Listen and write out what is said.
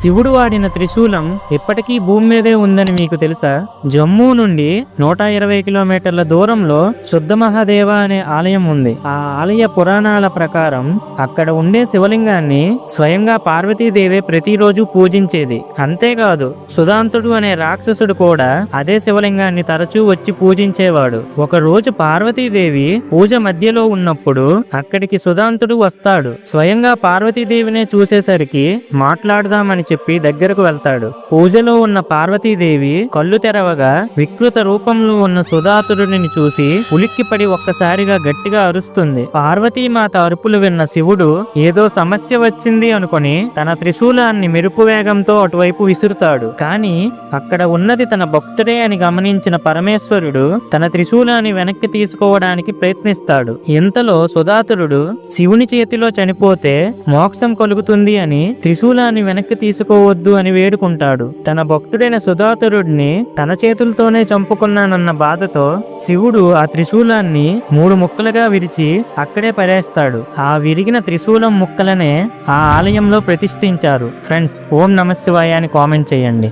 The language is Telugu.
శివుడు వాడిన త్రిశూలం ఇప్పటికీ భూమి మీదే ఉందని మీకు తెలుసా? జమ్మూ నుండి 120 కిలోమీటర్ల దూరంలో శుద్ధ మహాదేవ అనే ఆలయం ఉంది. ఆ ఆలయ పురాణాల ప్రకారం అక్కడ ఉండే శివలింగాన్ని స్వయంగా పార్వతీదేవి ప్రతిరోజు పూజించేది. అంతేకాదు సుధాంతుడు అనే రాక్షసుడు కూడా అదే శివలింగాన్ని తరచూ వచ్చి పూజించేవాడు. ఒక రోజు పార్వతీదేవి పూజ మధ్యలో ఉన్నప్పుడు అక్కడికి సుధాంతుడు వస్తాడు. స్వయంగా పార్వతీదేవినే చూసేసరికి మాట్లాడదామని చెప్పి దగ్గరకు వెళ్తాడు. పూజలో ఉన్న పార్వతీదేవి కళ్ళు తెరవగా వికృత రూపంలో ఉన్న సుధాతుడిని చూసి ఉలిక్కిపడి ఒక్కసారిగా గట్టిగా అరుస్తుంది. పార్వతీమాత అరుపులు విన్న శివుడు ఏదో సమస్య వచ్చింది అనుకొని తన త్రిశూలాన్ని మెరుపు వేగంతో అటువైపు విసురుతాడు. కానీ అక్కడ ఉన్నది తన భక్తుడే అని గమనించిన పరమేశ్వరుడు తన త్రిశూలాన్ని వెనక్కి తీసుకోవడానికి ప్రయత్నిస్తాడు. ఇంతలో సుధాతుడు శివుని చేతిలో చనిపోతే మోక్షం కలుగుతుంది అని త్రిశూలాన్ని వెనక్కి తీసుకోవద్దు అని వేడుకుంటాడు. తన భక్తుడైన సుధాతురుడిని తన చేతులతోనే చంపుకున్నానన్న బాధతో శివుడు ఆ త్రిశూలాన్ని 3 ముక్కలుగా విరిచి అక్కడే పడేస్తాడు. ఆ విరిగిన త్రిశూలం ముక్కలనే ఆ ఆలయంలో ప్రతిష్ఠించారు. ఫ్రెండ్స్, ఓం నమః శివాయ అని కామెంట్ చేయండి.